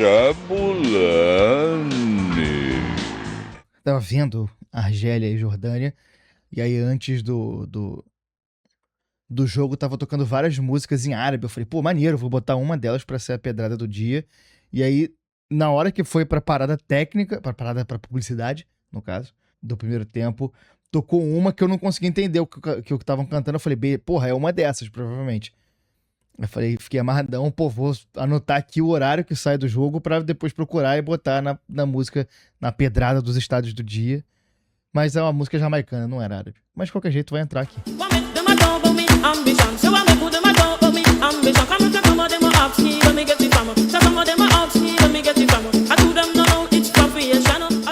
Jabulani. Tava vendo Argélia e Jordânia, e aí antes do jogo tava tocando várias músicas em árabe. Eu falei, pô, maneiro, vou botar uma delas pra ser a pedrada do dia. E aí, na hora que foi pra parada técnica, pra publicidade, no caso, do primeiro tempo, tocou uma que eu não consegui entender o que estavam cantando. Eu falei, porra, é uma dessas, provavelmente. Eu falei, fiquei amarradão, pô, vou anotar aqui o horário que sai do jogo pra depois procurar e botar na música, na pedrada dos estádios do dia. Mas é uma música jamaicana, não era árabe. Mas de qualquer jeito vai entrar aqui.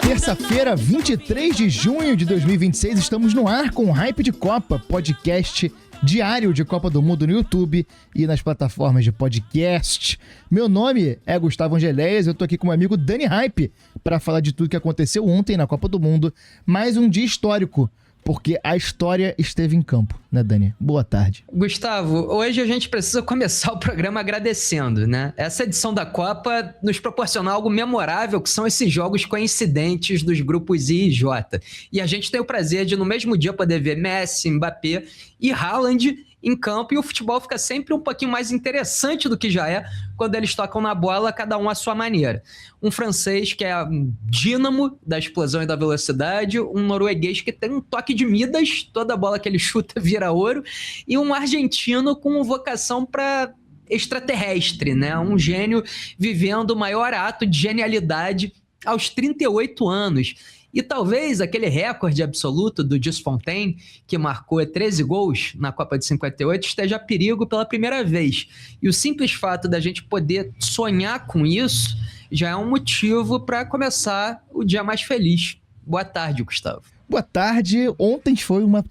Terça-feira, 23 de junho de 2026, estamos no ar com o Hype de Copa, podcast diário de Copa do Mundo no YouTube e nas plataformas de podcast. Meu nome é Gustavo Angeléias, eu tô aqui com meu amigo Dani Hype para falar de tudo que aconteceu ontem na Copa do Mundo. Mais um dia histórico, porque a história esteve em campo, né, Dani? Boa tarde. Gustavo, hoje a gente precisa começar o programa agradecendo, né? Essa edição da Copa nos proporcionou algo memorável, que são esses jogos coincidentes dos grupos I e J. E a gente tem o prazer de, no mesmo dia, poder ver Messi, Mbappé e Haaland em campo, e o futebol fica sempre um pouquinho mais interessante do que já é quando eles tocam na bola, cada um à sua maneira. Um francês que é um dínamo da explosão e da velocidade, um norueguês que tem um toque de Midas, toda bola que ele chuta vira ouro, e um argentino com vocação para extraterrestre, né? Um gênio vivendo o maior ato de genialidade aos 38 anos. E talvez aquele recorde absoluto do Gilles Fontaine, que marcou 13 gols na Copa de 58, esteja a perigo pela primeira vez. E o simples fato da gente poder sonhar com isso já é um motivo para começar o dia mais feliz. Boa tarde, Gustavo. Boa tarde. Ontem foi uma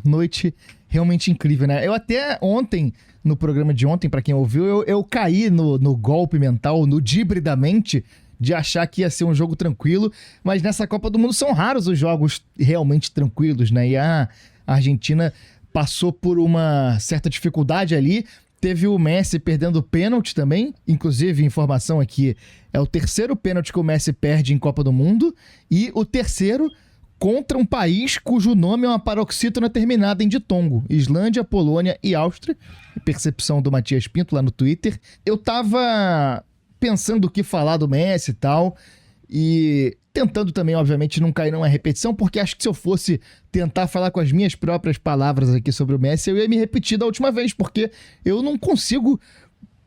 noite realmente incrível, né? Eu até ontem, no programa de ontem, para quem ouviu, eu caí no golpe mental, no dibre da mente, de achar que ia ser um jogo tranquilo, mas nessa Copa do Mundo são raros os jogos realmente tranquilos, né? E a Argentina passou por uma certa dificuldade ali, teve o Messi perdendo o pênalti também, inclusive, informação aqui, é o terceiro pênalti que o Messi perde em Copa do Mundo, e o terceiro contra um país cujo nome é uma paroxítona terminada em ditongo, Islândia, Polônia e Áustria, percepção do Matias Pinto lá no Twitter. Eu tava pensando o que falar do Messi e tal, e tentando também, obviamente, não cair numa repetição, porque acho que se eu fosse tentar falar com as minhas próprias palavras aqui sobre o Messi, eu ia me repetir da última vez, porque eu não consigo.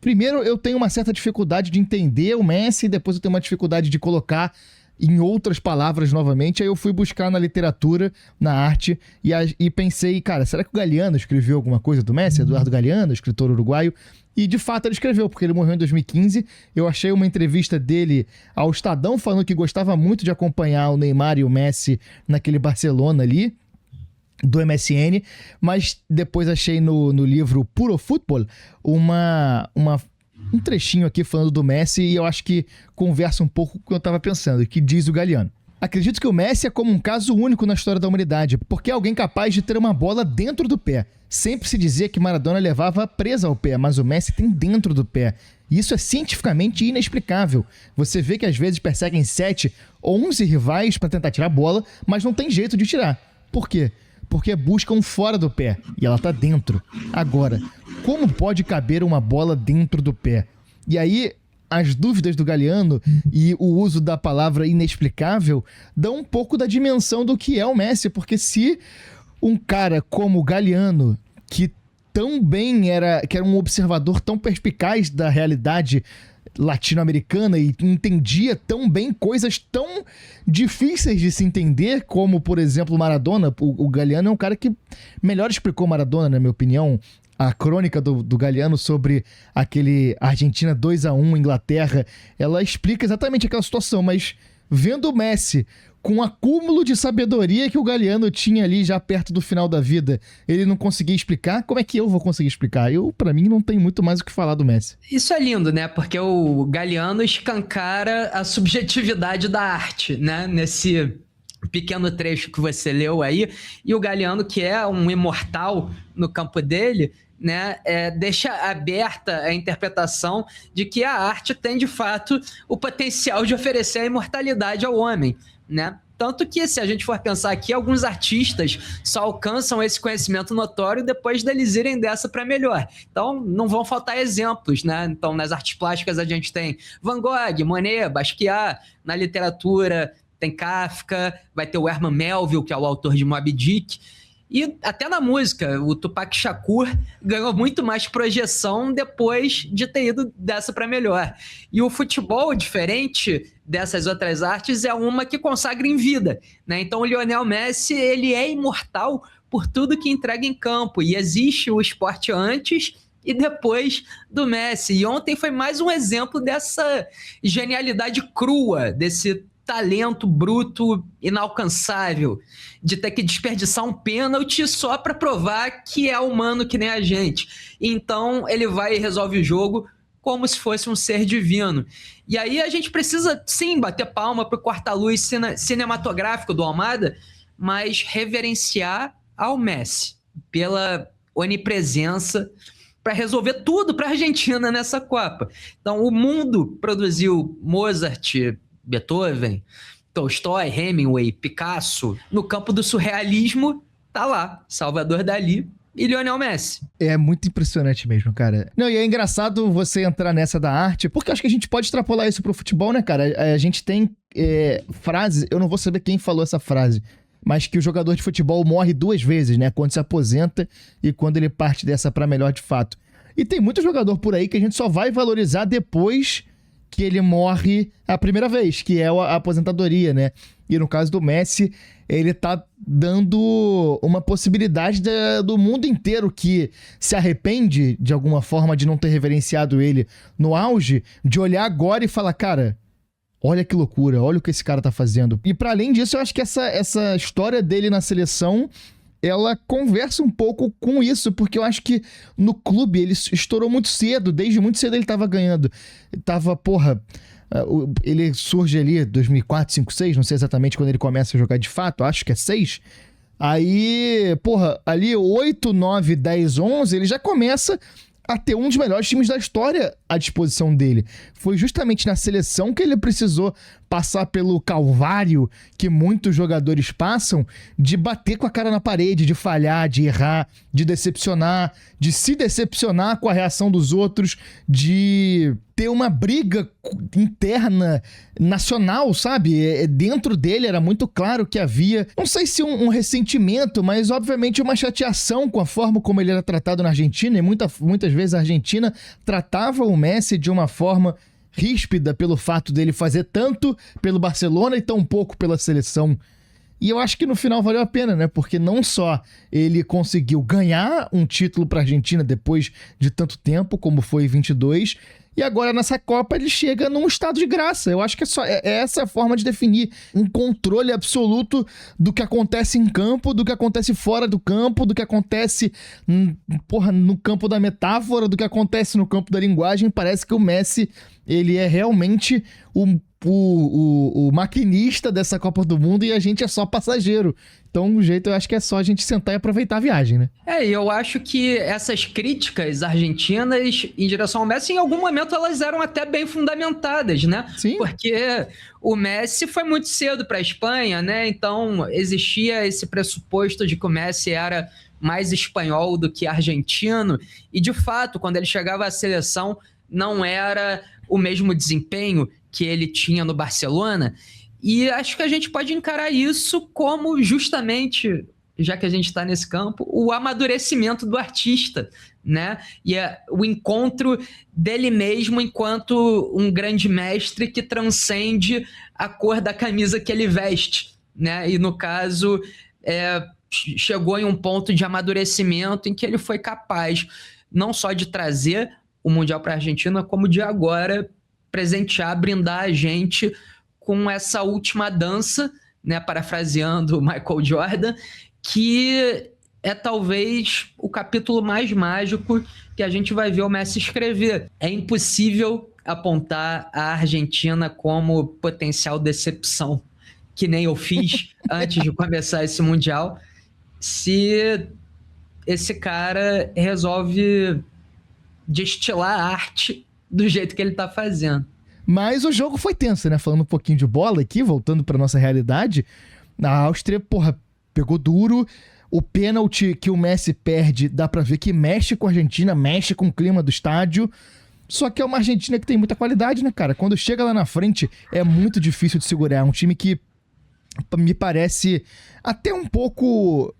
Primeiro, eu tenho uma certa dificuldade de entender o Messi, depois eu tenho uma dificuldade de colocar em outras palavras novamente. Aí eu fui buscar na literatura, na arte, e pensei, cara, será que o Galeano escreveu alguma coisa do Messi? Eduardo Galeano, escritor uruguaio. E de fato ele escreveu, porque ele morreu em 2015. Eu achei uma entrevista dele ao Estadão falando que gostava muito de acompanhar o Neymar e o Messi naquele Barcelona ali, do MSN, mas depois achei no livro Puro Futebol um trechinho aqui falando do Messi, e eu acho que conversa um pouco com o que eu estava pensando, que diz o Galeano. Acredito que o Messi é como um caso único na história da humanidade, porque é alguém capaz de ter uma bola dentro do pé. Sempre se dizia que Maradona levava presa ao pé, mas o Messi tem dentro do pé. E isso é cientificamente inexplicável. Você vê que às vezes perseguem 7 ou 11 rivais para tentar tirar a bola, mas não tem jeito de tirar. Por quê? Porque buscam fora do pé e ela tá dentro. Agora, como pode caber uma bola dentro do pé? E aí, as dúvidas do Galeano e o uso da palavra inexplicável dão um pouco da dimensão do que é o Messi, porque se um cara como o Galeano, que era um observador tão perspicaz da realidade latino-americana e entendia tão bem coisas tão difíceis de se entender, como, por exemplo, Maradona. O Galeano é um cara que melhor explicou Maradona, na minha opinião. A crônica do Galeano sobre aquele Argentina 2-1 Inglaterra, ela explica exatamente aquela situação, mas vendo o Messi com o acúmulo de sabedoria que o Galeano tinha ali já perto do final da vida, ele não conseguia explicar, como é que eu vou conseguir explicar? Pra mim, não tem muito mais o que falar do Messi. Isso é lindo, né? Porque o Galeano escancara a subjetividade da arte, né? Nesse pequeno trecho que você leu aí. E o Galeano, que é um imortal no campo dele, né, deixa aberta a interpretação de que a arte tem, de fato, o potencial de oferecer a imortalidade ao homem, né? Tanto que, se a gente for pensar aqui, alguns artistas só alcançam esse conhecimento notório depois deles irem dessa para melhor. Então, não vão faltar exemplos, né? Então, nas artes plásticas a gente tem Van Gogh, Monet, Basquiat. Na literatura tem Kafka, vai ter o Herman Melville, que é o autor de Moby Dick. E até na música, o Tupac Shakur ganhou muito mais projeção depois de ter ido dessa para melhor. E o futebol, diferente dessas outras artes, é uma que consagra em vida, né? Então o Lionel Messi, ele é imortal por tudo que entrega em campo. E existe o esporte antes e depois do Messi. E ontem foi mais um exemplo dessa genialidade crua, desse talento bruto, inalcançável, de ter que desperdiçar um pênalti só para provar que é humano que nem a gente. Então ele vai e resolve o jogo como se fosse um ser divino. E aí a gente precisa, sim, bater palma para o corta-luz cinematográfico do Almada, mas reverenciar ao Messi pela onipresença para resolver tudo para a Argentina nessa Copa. Então o mundo produziu Mozart, Beethoven, Tolstói, Hemingway, Picasso. No campo do surrealismo, tá lá, Salvador Dalí e Lionel Messi. É muito impressionante mesmo, cara. Não, e é engraçado você entrar nessa da arte, porque acho que a gente pode extrapolar isso pro futebol, né, cara? A gente tem frases, eu não vou saber quem falou essa frase, mas que o jogador de futebol morre 2 vezes, né? Quando se aposenta e quando ele parte dessa pra melhor de fato. E tem muito jogador por aí que a gente só vai valorizar depois que ele morre a primeira vez, que é a aposentadoria, né? E no caso do Messi, ele tá dando uma possibilidade do mundo inteiro que se arrepende, de alguma forma, de não ter reverenciado ele no auge, de olhar agora e falar, cara, olha que loucura, olha o que esse cara tá fazendo. E para além disso, eu acho que essa história dele na seleção, ela conversa um pouco com isso, porque eu acho que no clube ele estourou muito cedo, desde muito cedo ele tava ganhando. Ele surge ali 2004, 5, 6, não sei exatamente quando ele começa a jogar de fato, acho que é 6. Aí, ali 8, 9, 10, 11, ele já começa a ter um dos melhores times da história à disposição dele. Foi justamente na seleção que ele precisou passar pelo calvário que muitos jogadores passam, de bater com a cara na parede, de falhar, de errar, de decepcionar, de se decepcionar com a reação dos outros, de ter uma briga interna nacional, sabe? Dentro dele era muito claro que havia, não sei se um ressentimento, mas obviamente uma chateação com a forma como ele era tratado na Argentina, e muitas vezes a Argentina tratava o Messi de uma forma ríspida pelo fato dele fazer tanto pelo Barcelona e tão pouco pela seleção. E eu acho que no final valeu a pena, né? Porque não só ele conseguiu ganhar um título para a Argentina depois de tanto tempo, como foi em 22, e agora nessa Copa ele chega num estado de graça. Eu acho que essa é a forma de definir um controle absoluto do que acontece em campo, do que acontece fora do campo, do que acontece no campo da metáfora, do que acontece no campo da linguagem. Parece que o Messi, ele é realmente o maquinista dessa Copa do Mundo e a gente é só passageiro. Então, o jeito eu acho que é só a gente sentar e aproveitar a viagem, né? E eu acho que essas críticas argentinas em direção ao Messi, em algum momento elas eram até bem fundamentadas, né? Sim. Porque o Messi foi muito cedo para a Espanha, né? Então, existia esse pressuposto de que o Messi era mais espanhol do que argentino. E, de fato, quando ele chegava à seleção, não era o mesmo desempenho que ele tinha no Barcelona. E acho que a gente pode encarar isso como justamente, já que a gente está nesse campo, o amadurecimento do artista, né? E o encontro dele mesmo enquanto um grande mestre que transcende a cor da camisa que ele veste, né? E no caso, chegou em um ponto de amadurecimento em que ele foi capaz não só de trazer o Mundial para a Argentina, como de agora presentear, brindar a gente com essa última dança, né, parafraseando Michael Jordan, que é talvez o capítulo mais mágico que a gente vai ver o Messi escrever. É impossível apontar a Argentina como potencial decepção, que nem eu fiz antes de começar esse Mundial, se esse cara resolve destilar a arte do jeito que ele tá fazendo. Mas o jogo foi tenso, né? Falando um pouquinho de bola aqui, voltando pra nossa realidade, a Áustria, pegou duro. O pênalti que o Messi perde, dá pra ver que mexe com a Argentina, mexe com o clima do estádio. Só que é uma Argentina que tem muita qualidade, né, cara? Quando chega lá na frente, é muito difícil de segurar. É um time que me parece até um pouco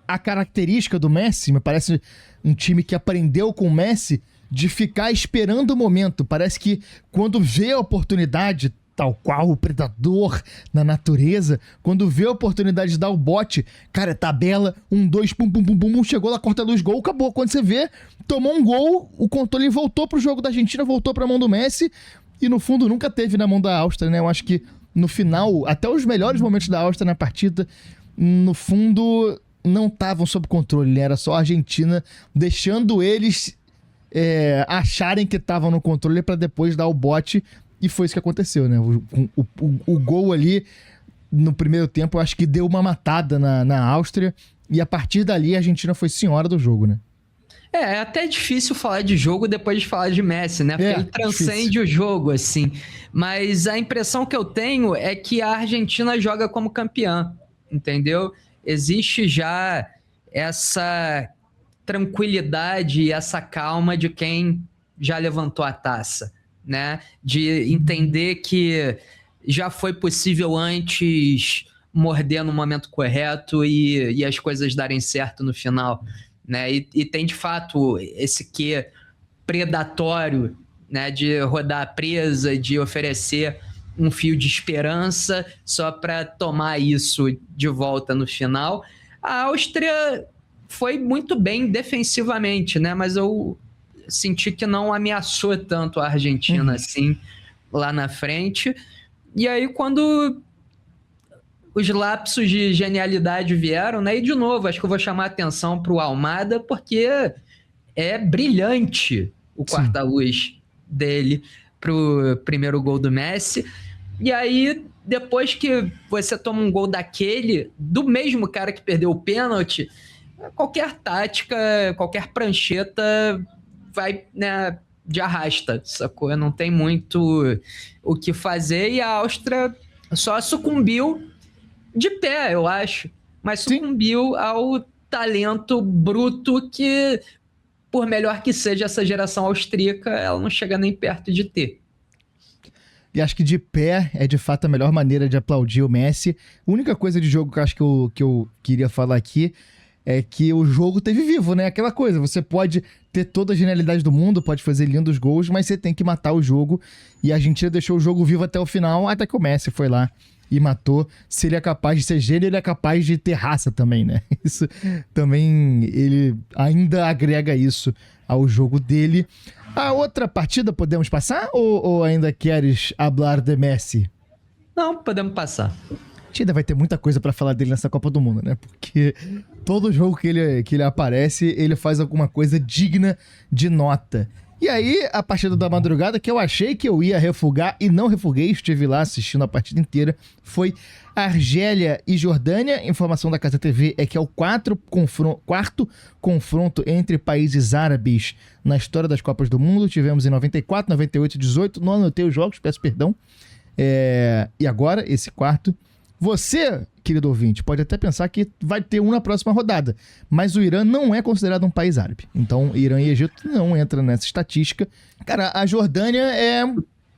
a característica do Messi. Me parece um time que aprendeu com o Messi de ficar esperando o momento. Parece que quando vê a oportunidade, tal qual o predador na natureza, quando vê a oportunidade de dar o bote, cara, tabela, 1, 2, pum, pum, pum, pum, chegou lá, corta a luz, gol, acabou. Quando você vê, tomou um gol, o controle voltou pro jogo da Argentina, voltou pra mão do Messi, e no fundo nunca teve na mão da Áustria, né? Eu acho que no final, até os melhores momentos da Áustria na partida, no fundo, não estavam sob controle, né? Era só a Argentina deixando eles acharem que estavam no controle pra depois dar o bote. E foi isso que aconteceu, né? O gol ali, no primeiro tempo, eu acho que deu uma matada na Áustria. E a partir dali, a Argentina foi senhora do jogo, né? É até difícil falar de jogo depois de falar de Messi, né? Porque ele transcende difícil o jogo, assim. Mas a impressão que eu tenho é que a Argentina joga como campeã, entendeu? Existe já essa tranquilidade e essa calma de quem já levantou a taça, né? De entender que já foi possível antes morder no momento correto e as coisas darem certo no final, né? E tem de fato esse quê predatório, né? De rodar a presa, de oferecer um fio de esperança só para tomar isso de volta no final. A Áustria foi muito bem defensivamente, né? Mas eu senti que não ameaçou tanto a Argentina assim lá na frente. E aí, quando os lapsos de genialidade vieram, né? E de novo, acho que eu vou chamar a atenção para o Almada, porque é brilhante o quarta-luz dele pro primeiro gol do Messi. E aí, depois que você toma um gol daquele, do mesmo cara que perdeu o pênalti, qualquer tática, qualquer prancheta vai, né, de arrasta, sacou? Não tem muito o que fazer e a Áustria só sucumbiu de pé, eu acho, mas sucumbiu ao talento bruto que, por melhor que seja essa geração austríaca, ela não chega nem perto de ter. E acho que de pé é de fato a melhor maneira de aplaudir o Messi. A única coisa de jogo que eu acho que eu queria falar aqui é que o jogo teve vivo, né? Aquela coisa, você pode ter toda a genialidade do mundo, pode fazer lindos gols, mas você tem que matar o jogo. E a Argentina deixou o jogo vivo até o final, até que o Messi foi lá e matou. Se ele é capaz de ser gênio, ele é capaz de ter raça também, né? Isso também, ele ainda agrega isso ao jogo dele. A outra partida podemos passar ou ainda queres hablar de Messi? Não, podemos passar. A gente ainda vai ter muita coisa pra falar dele nessa Copa do Mundo, né? Porque todo jogo que ele aparece, ele faz alguma coisa digna de nota. E aí, a partida da madrugada, que eu achei que eu ia refugar e não refuguei, estive lá assistindo a partida inteira, foi Argélia e Jordânia. Informação da Casa TV é que é o quarto confronto entre países árabes na história das Copas do Mundo. Tivemos em 94, 98 e 18. Não anotei os jogos, peço perdão. E agora, esse quarto. Você, querido ouvinte, pode até pensar que vai ter um na próxima rodada, mas o Irã não é considerado um país árabe. Então, Irã e Egito não entram nessa estatística. Cara, a Jordânia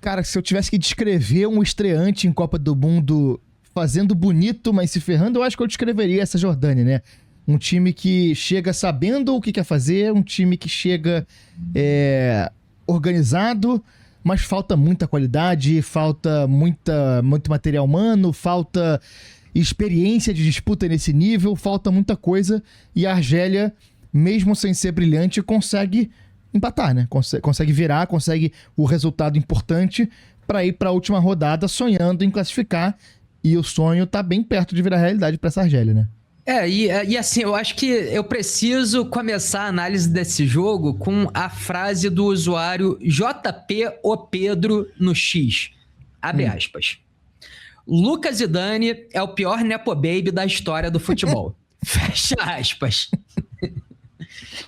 Cara, se eu tivesse que descrever um estreante em Copa do Mundo fazendo bonito, mas se ferrando, eu acho que eu descreveria essa Jordânia, né? Um time que chega sabendo o que quer fazer, um time que chega organizado, mas falta muita qualidade, falta muito material humano, falta experiência de disputa nesse nível, falta muita coisa. E a Argélia, mesmo sem ser brilhante, consegue empatar, né? Consegue virar, consegue o resultado importante para ir para a última rodada sonhando em classificar. E o sonho tá bem perto de virar realidade para essa Argélia, né? E assim, eu acho que eu preciso começar a análise desse jogo com a frase do usuário JP O Pedro no X. Abre aspas. Lucas Zidane é o pior nepo baby da história do futebol. Fecha aspas.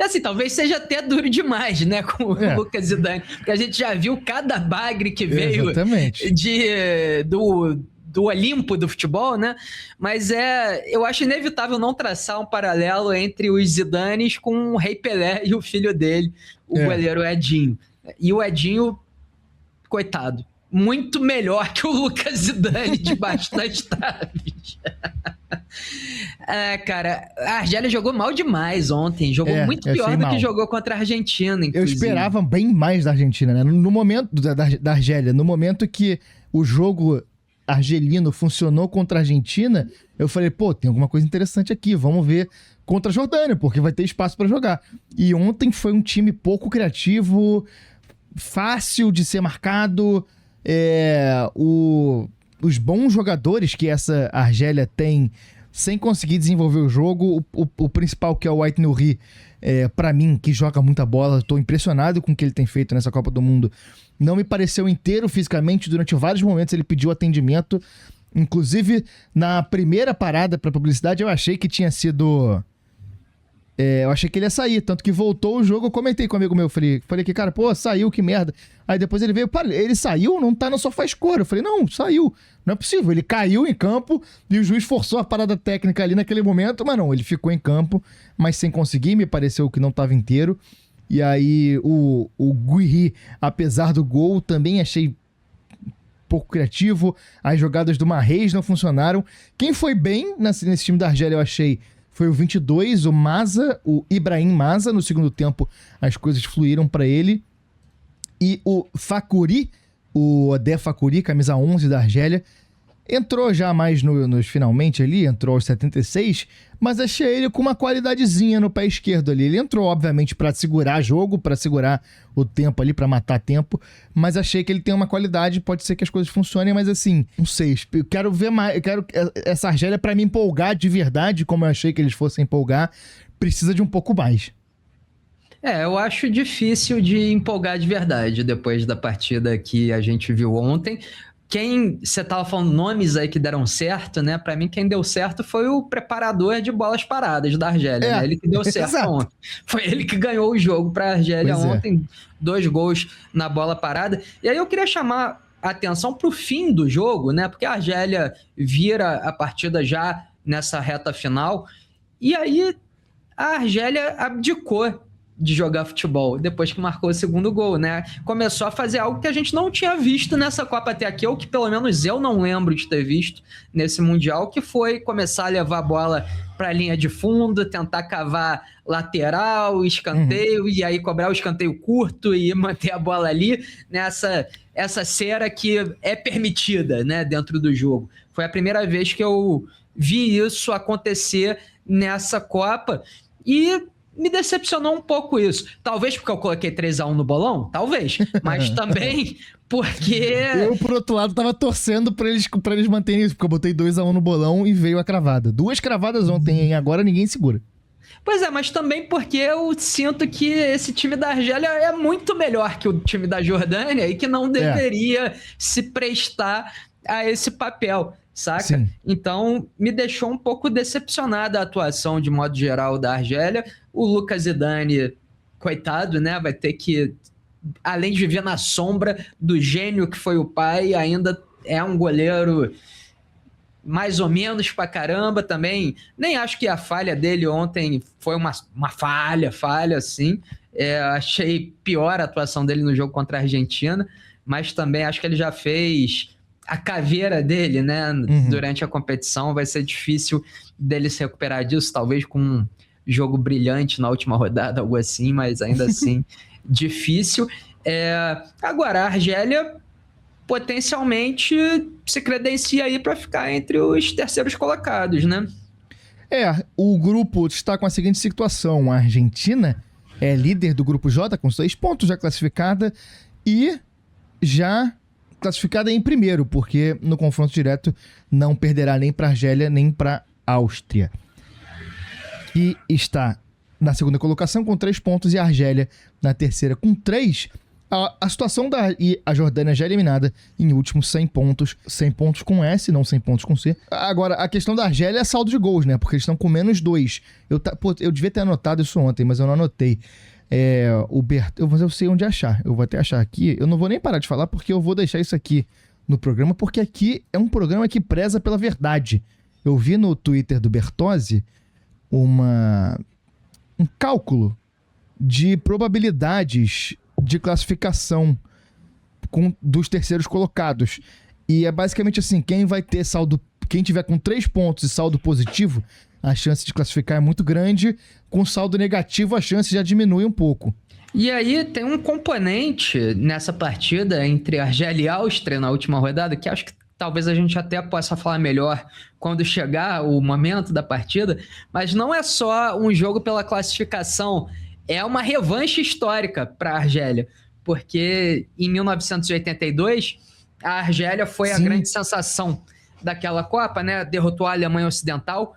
Assim, talvez seja até duro demais, né, com o Lucas Zidane, porque a gente já viu cada bagre que veio do Olimpo do futebol, né? Mas eu acho inevitável não traçar um paralelo entre os Zidanes com o Rei Pelé e o filho dele, o goleiro Edinho. E o Edinho, coitado, muito melhor que o Lucas Zidane debaixo das traves. Cara, a Argélia jogou mal demais ontem. Jogou muito pior do que jogou contra a Argentina, inclusive. Eu esperava bem mais da Argentina, né? No momento da Argélia, no momento que o jogo argelino funcionou contra a Argentina, eu falei, pô, tem alguma coisa interessante aqui, vamos ver contra a Jordânia, porque vai ter espaço pra jogar. E ontem foi um time pouco criativo, fácil de ser marcado, os bons jogadores que essa Argélia tem sem conseguir desenvolver o jogo, o principal, que é o Aït-Nouri, pra mim, que joga muita bola, tô impressionado com o que ele tem feito nessa Copa do Mundo. Não me pareceu inteiro fisicamente, durante vários momentos ele pediu atendimento, inclusive na primeira parada pra publicidade eu achei que tinha sido... eu achei que ele ia sair, tanto que voltou o jogo, eu comentei com um amigo meu, falei que, cara, pô, saiu, que merda. Aí depois ele veio, ele saiu, não tá no SofaScore. Eu falei, não, saiu, não é possível. Ele caiu em campo e o juiz forçou a parada técnica ali naquele momento, mas não, ele ficou em campo, mas sem conseguir, me pareceu que não tava inteiro. E aí o Guiri, apesar do gol, também achei pouco criativo, as jogadas do Mahrez não funcionaram. Quem foi bem nesse time da Argélia, eu achei... Foi o 22, o Maza, o Ibrahim Maza. No segundo tempo, as coisas fluíram para ele. E o Fakouri, o Odé Fakouri, camisa 11 da Argélia, entrou já mais nos finalmente ali, entrou aos 76, mas achei ele com uma qualidadezinha no pé esquerdo ali. Ele entrou, obviamente, para segurar jogo, para segurar o tempo ali, para matar tempo, mas achei que ele tem uma qualidade, pode ser que as coisas funcionem, mas assim, não sei, eu quero ver mais, eu quero essa Argélia, para me empolgar de verdade, como eu achei que eles fossem empolgar, precisa de um pouco mais. Eu acho difícil de empolgar de verdade depois da partida que a gente viu ontem. Você tava falando nomes aí que deram certo, né? Pra mim, quem deu certo foi o preparador de bolas paradas da Argélia, né? Ele que deu certo ontem. Foi ele que ganhou o jogo pra Argélia ontem. 2 gols na bola parada. E aí eu queria chamar a atenção pro fim do jogo, né? Porque a Argélia vira a partida já nessa reta final. E aí a Argélia abdicou de jogar futebol, depois que marcou o segundo gol, né? Começou a fazer algo que a gente não tinha visto nessa Copa até aqui, ou que pelo menos eu não lembro de ter visto nesse Mundial, que foi começar a levar a bola para a linha de fundo, tentar cavar lateral, escanteio, e aí cobrar o escanteio curto e manter a bola ali nessa cera que é permitida, né, dentro do jogo. Foi a primeira vez que eu vi isso acontecer nessa Copa, e me decepcionou um pouco isso. Talvez porque eu coloquei 3-1 no bolão? Talvez. Mas também porque... Eu, por outro lado, tava torcendo pra eles manterem isso, porque eu botei 2-1 no bolão e veio a cravada. 2 cravadas ontem, hein? Agora ninguém segura. Pois é, mas também porque eu sinto que esse time da Argélia é muito melhor que o time da Jordânia e que não deveria se prestar a esse papel, saca? Sim. Então, me deixou um pouco decepcionada a atuação, de modo geral, da Argélia. O Lucas Zidane, coitado, né? Vai ter que, além de viver na sombra do gênio que foi o pai, ainda é um goleiro mais ou menos pra caramba também. Nem acho que a falha dele ontem foi uma falha, assim. Achei pior a atuação dele no jogo contra a Argentina, mas também acho que ele já fez a caveira dele, né? Durante a competição. Vai ser difícil dele se recuperar disso, talvez com um jogo brilhante na última rodada, algo assim, mas ainda assim difícil. Agora, a Argélia potencialmente se credencia aí para ficar entre os terceiros colocados, né? O grupo está com a seguinte situação: a Argentina é líder do grupo J com 6 pontos, já classificada, e já classificada em primeiro, porque no confronto direto não perderá nem para a Argélia nem para a Áustria, que está na segunda colocação com 3 pontos, e a Argélia na terceira com 3. A situação e a Jordânia já eliminada em último 100 pontos. 100 pontos com S, não 100 pontos com C. Agora, a questão da Argélia é saldo de gols, né? Porque eles estão com -2. Eu devia ter anotado isso ontem, mas eu não anotei. Eu sei onde achar. Eu vou até achar aqui. Eu não vou nem parar de falar porque eu vou deixar isso aqui no programa, porque aqui é um programa que preza pela verdade. Eu vi no Twitter do Bertozzi um cálculo de probabilidades de classificação dos terceiros colocados. E é basicamente assim, quem tiver com 3 pontos e saldo positivo, a chance de classificar é muito grande. Com saldo negativo, a chance já diminui um pouco. E aí tem um componente nessa partida entre Argélia e Áustria na última rodada, que acho que talvez a gente até possa falar melhor quando chegar o momento da partida, mas não é só um jogo pela classificação, é uma revanche histórica para a Argélia, porque em 1982 a Argélia foi a grande sensação daquela Copa, né? Derrotou a Alemanha Ocidental,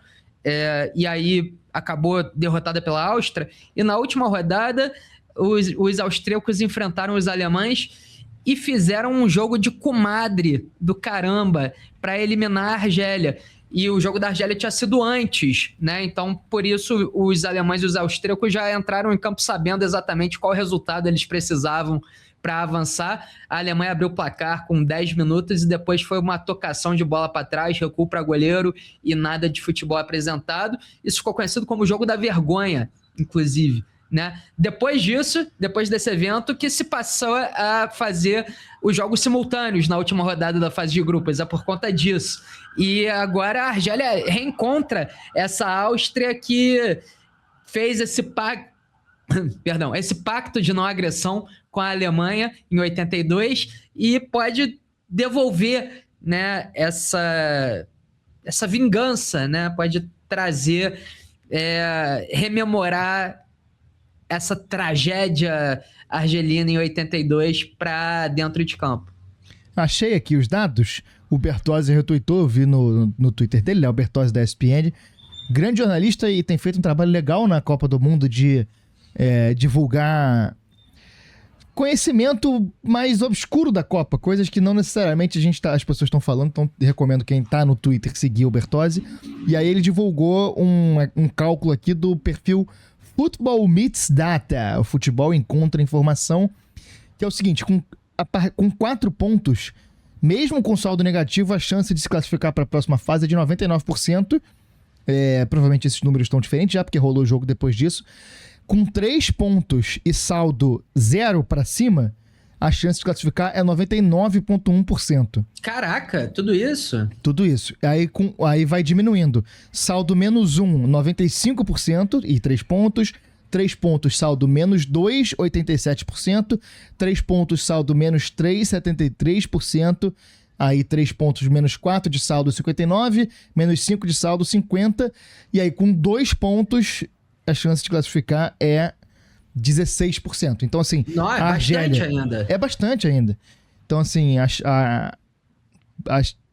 e aí acabou derrotada pela Áustria, e na última rodada os austríacos enfrentaram os alemães e fizeram um jogo de comadre do caramba para eliminar a Argélia. E o jogo da Argélia tinha sido antes, né? Então, por isso, os alemães e os austríacos já entraram em campo sabendo exatamente qual resultado eles precisavam para avançar. A Alemanha abriu o placar com 10 minutos e depois foi uma tocação de bola para trás, recuo para goleiro e nada de futebol apresentado. Isso ficou conhecido como o jogo da vergonha, inclusive. Né? Depois disso, depois desse evento, que se passou a fazer os jogos simultâneos na última rodada da fase de grupos, é por conta disso. E agora a Argélia reencontra essa Áustria que fez esse pacto de não agressão com a Alemanha em 82 e pode devolver, né, essa vingança, né? Pode trazer, rememorar essa tragédia argelina em 82 para dentro de campo. Achei aqui os dados. O Bertozzi retweetou, eu vi no Twitter dele, né? O Bertozzi da ESPN. Grande jornalista e tem feito um trabalho legal na Copa do Mundo de divulgar conhecimento mais obscuro da Copa, coisas que não necessariamente as pessoas estão falando, então recomendo quem tá no Twitter seguir o Bertozzi. E aí ele divulgou um cálculo aqui do perfil Football Meets Data, o futebol encontra informação, que é o seguinte, com 4 pontos, mesmo com saldo negativo, a chance de se classificar para a próxima fase é de 99%, provavelmente esses números estão diferentes já, porque rolou o jogo depois disso. Com 3 pontos e saldo 0 para cima, a chance de classificar é 99,1%. Caraca, tudo isso? Tudo isso. Aí vai diminuindo. Saldo -1, 95% e 3 pontos. 3 pontos, saldo -2, 87%. 3 pontos, saldo -3, 73%. Aí 3 pontos, -4 de saldo, 59%. -5 de saldo, 50%. E aí com 2 pontos, a chance de classificar é 16%. Então, assim, não, a Argélia... bastante ainda. É bastante ainda. Então, assim, a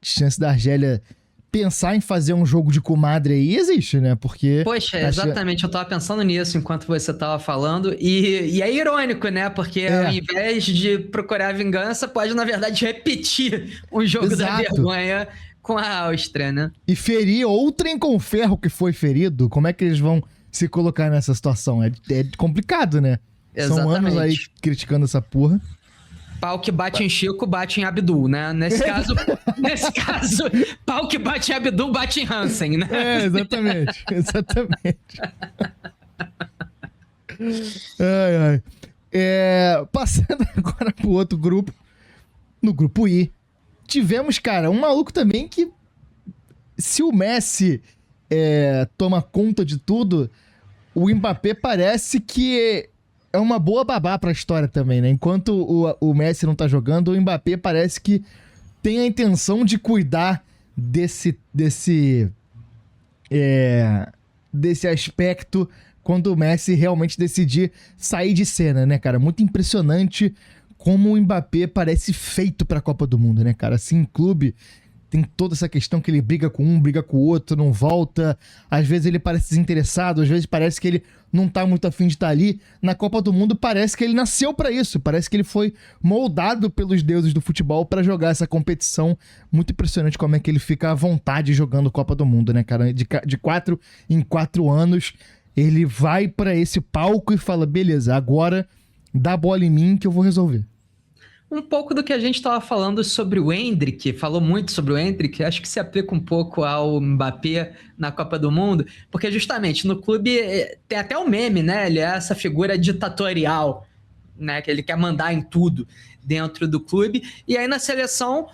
chance da Argélia pensar em fazer um jogo de comadre aí existe, né? Porque... Poxa, exatamente. Eu tava pensando nisso enquanto você tava falando. E é irônico, né? Porque ao invés de procurar vingança, pode, na verdade, repetir um jogo da vergonha com a Áustria, né? E ferir outrem com ferro que foi ferido. Como é que eles vão se colocar nessa situação? É complicado, né? Exatamente. São anos aí criticando essa porra. Pau que bate em Chico, bate em Abdul, né? Nesse caso, pau que bate em Abdul, bate em Hansen, né? Exatamente. Ai. Passando agora pro outro grupo, no grupo I, tivemos, cara, um maluco também que, se o Messi toma conta de tudo, o Mbappé parece que é uma boa babá pra história também, né? Enquanto o Messi não tá jogando, o Mbappé parece que tem a intenção de cuidar desse aspecto quando o Messi realmente decidir sair de cena, né, cara? Muito impressionante como o Mbappé parece feito pra Copa do Mundo, né, cara? Assim, em clube, tem toda essa questão que ele briga com um, briga com o outro, não volta. Às vezes ele parece desinteressado, às vezes parece que ele não tá muito afim de estar ali. Na Copa do Mundo parece que ele nasceu pra isso, parece que ele foi moldado pelos deuses do futebol pra jogar essa competição. Muito impressionante como é que ele fica à vontade jogando Copa do Mundo, né, cara? De 4 em 4 anos, ele vai pra esse palco e fala, beleza, agora dá a bola em mim que eu vou resolver. Um pouco do que a gente estava falando sobre o Endrick, falou muito sobre o Endrick, acho que se aplica um pouco ao Mbappé na Copa do Mundo, porque justamente no clube tem até o meme, né? Ele é essa figura ditatorial, né? Que ele quer mandar em tudo dentro do clube, e aí na seleção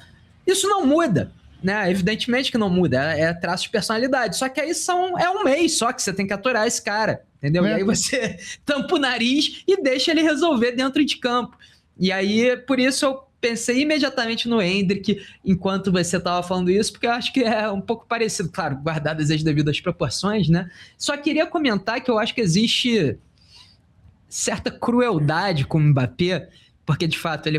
isso não muda, né? Evidentemente que não muda, é traço de personalidade, só que aí é um mês só que você tem que aturar esse cara, entendeu? E aí você tampa o nariz e deixa ele resolver dentro de campo. E aí, por isso eu pensei imediatamente no Endrick enquanto você estava falando isso, porque eu acho que é um pouco parecido, claro, guardadas as devidas proporções, né? Só queria comentar que eu acho que existe certa crueldade com o Mbappé, porque de fato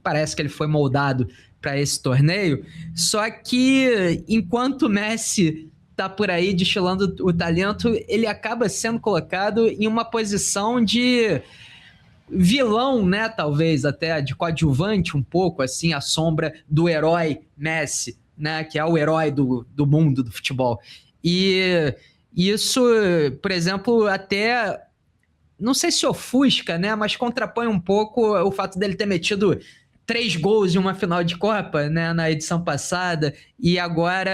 parece que ele foi moldado para esse torneio, só que enquanto o Messi tá por aí destilando o talento, ele acaba sendo colocado em uma posição de vilão, né, talvez até de coadjuvante um pouco, assim, a sombra do herói Messi, né, que é o herói do mundo do futebol. E isso, por exemplo, até, não sei se ofusca, né, mas contrapõe um pouco o fato dele ter metido 3 gols em uma final de Copa, né, na edição passada, e agora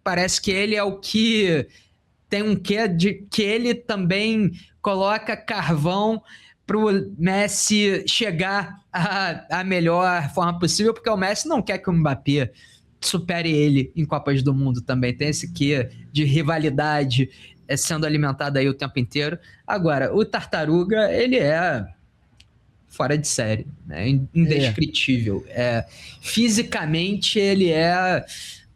parece que ele é o que tem um quê de que ele também coloca carvão para o Messi chegar à melhor forma possível, porque o Messi não quer que o Mbappé supere ele em Copas do Mundo também. Tem esse quê de rivalidade sendo alimentado aí o tempo inteiro. Agora, o Tartaruga, ele é fora de série, né? Indescritível. Fisicamente, ele é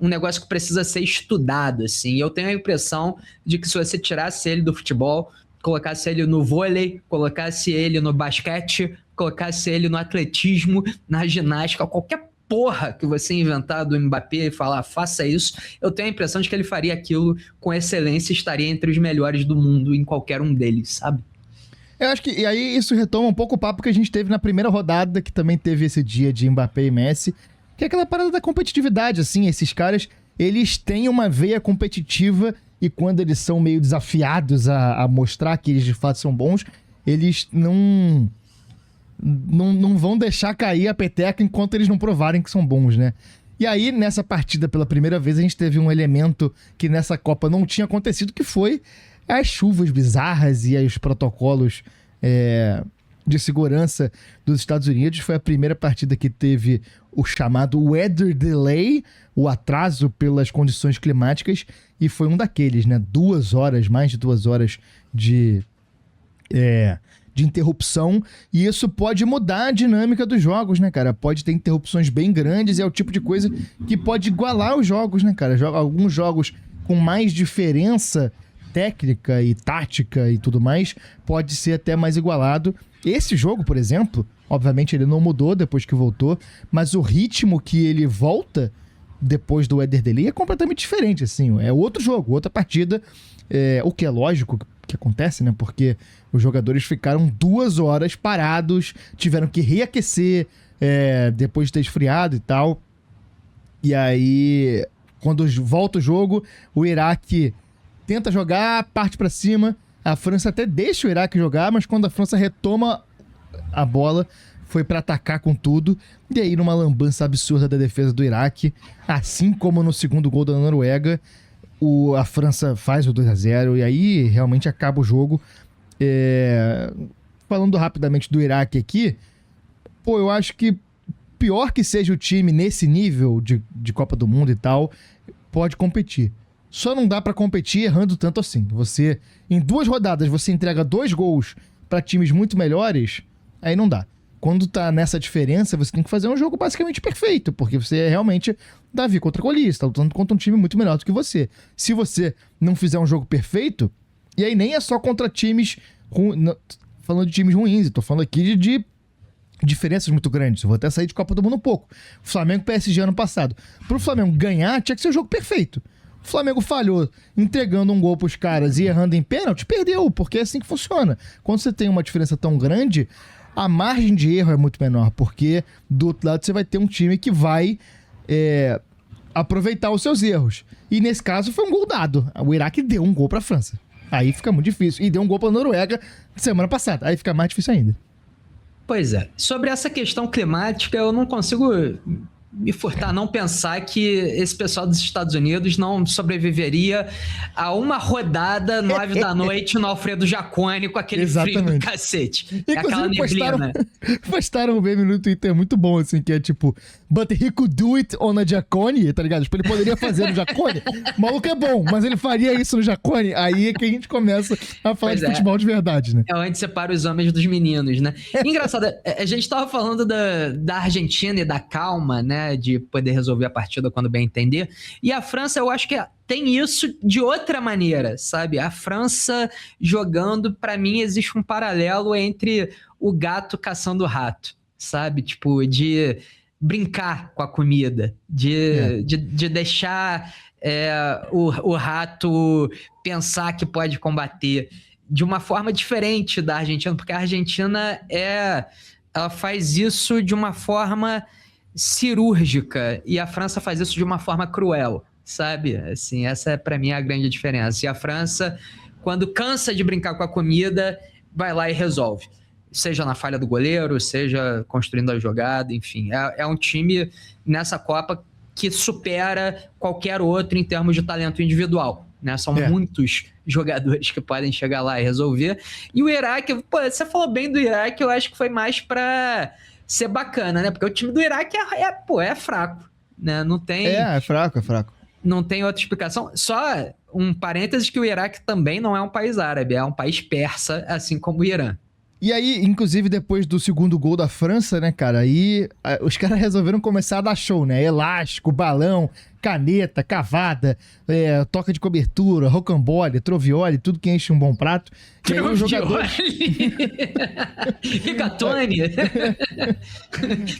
um negócio que precisa ser estudado, assim. Eu tenho a impressão de que se você tirasse ele do futebol, colocasse ele no vôlei, colocasse ele no basquete, colocasse ele no atletismo, na ginástica, qualquer porra que você inventar do Mbappé e falar, faça isso, eu tenho a impressão de que ele faria aquilo com excelência e estaria entre os melhores do mundo em qualquer um deles, sabe? Eu acho que, e aí isso retoma um pouco o papo que a gente teve na primeira rodada, que também teve esse dia de Mbappé e Messi, que é aquela parada da competitividade, assim, esses caras, eles têm uma veia competitiva e quando eles são meio desafiados a mostrar que eles de fato são bons, eles não vão deixar cair a peteca enquanto eles não provarem que são bons, né? E aí, nessa partida, pela primeira vez, a gente teve um elemento que nessa Copa não tinha acontecido, que foi as chuvas bizarras e os protocolos de segurança dos Estados Unidos. Foi a primeira partida que teve o chamado weather delay, o atraso pelas condições climáticas, e foi um daqueles, né? 2 horas, mais de 2 horas de interrupção, e isso pode mudar a dinâmica dos jogos, né, cara? Pode ter interrupções bem grandes e é o tipo de coisa que pode igualar os jogos, né, cara? Alguns jogos com mais diferença técnica e tática e tudo mais, pode ser até mais igualado. Esse jogo, por exemplo, obviamente ele não mudou depois que voltou, mas o ritmo que ele volta depois do weather delay é completamente diferente, assim, é outro jogo, outra partida, o que é lógico que acontece, né, porque os jogadores ficaram 2 horas parados, tiveram que reaquecer depois de ter esfriado e tal, e aí quando volta o jogo, o Iraque tenta jogar, parte pra cima, a França até deixa o Iraque jogar, mas quando a França retoma a bola, foi pra atacar com tudo, e aí numa lambança absurda da defesa do Iraque, assim como no segundo gol da Noruega, a França faz o 2-0, e aí realmente acaba o jogo. Falando rapidamente do Iraque aqui, eu acho que pior que seja o time nesse nível de Copa do Mundo e tal, pode competir. Só não dá pra competir errando tanto assim. Você, em 2 rodadas, você entrega 2 gols pra times muito melhores, aí não dá. Quando tá nessa diferença, você tem que fazer um jogo basicamente perfeito, porque você é realmente Davi contra Golias, tá lutando contra um time muito melhor do que você. Se você não fizer um jogo perfeito, e aí nem é só contra times falando de times ruins, eu tô falando aqui de diferenças muito grandes. Eu vou até sair de Copa do Mundo um pouco. Flamengo e PSG ano passado. Pro Flamengo ganhar, tinha que ser o jogo perfeito. O Flamengo falhou entregando um gol pros caras e errando em pênalti, perdeu, porque é assim que funciona. Quando você tem uma diferença tão grande, a margem de erro é muito menor, porque do outro lado você vai ter um time que vai aproveitar os seus erros. E nesse caso foi um gol dado. O Iraque deu um gol pra França. Aí fica muito difícil. E deu um gol pra Noruega semana passada. Aí fica mais difícil ainda. Pois é. Sobre essa questão climática, eu não consigo me furtar a não pensar que esse pessoal dos Estados Unidos não sobreviveria a uma rodada 9 da noite no Alfredo Jaconi com aquele frio do cacete. Aquela neblina. Postaram um meme no Twitter muito bom, assim, que é tipo, but he could do it on a Jaconi, tá ligado? Tipo, ele poderia fazer no Jaconi. O maluco é bom, mas ele faria isso no Jaconi. Aí é que a gente começa a falar de futebol de verdade, né? É onde separa os homens dos meninos, né? Engraçado, a gente tava falando da Argentina e da calma, né? De poder resolver a partida quando bem entender. E a França, eu acho que tem isso de outra maneira, sabe? A França jogando, pra mim, existe um paralelo entre o gato caçando o rato, sabe? Tipo, de brincar com a comida, de deixar o rato pensar que pode combater de uma forma diferente da Argentina, porque a Argentina ela faz isso de uma forma cirúrgica e a França faz isso de uma forma cruel, sabe? Assim, essa é pra mim a grande diferença. E a França, quando cansa de brincar com a comida, vai lá e resolve. Seja na falha do goleiro, seja construindo a jogada, enfim. É um time nessa Copa que supera qualquer outro em termos de talento individual, né? São muitos jogadores que podem chegar lá e resolver. E o Iraque, pô, você falou bem do Iraque, eu acho que foi mais pra ser bacana, né? Porque o time do Iraque é fraco, né? Não tem... É fraco. Não tem outra explicação. Só um parênteses que o Iraque também não é um país árabe, é um país persa, assim como o Irã. E aí, inclusive, depois do segundo gol da França, né, cara, aí os caras resolveram começar a dar show, né? Elástico, balão, caneta, cavada, toca de cobertura, rocambole, trovioli, tudo que enche um bom prato. E aí os jogadores... Rigatoni.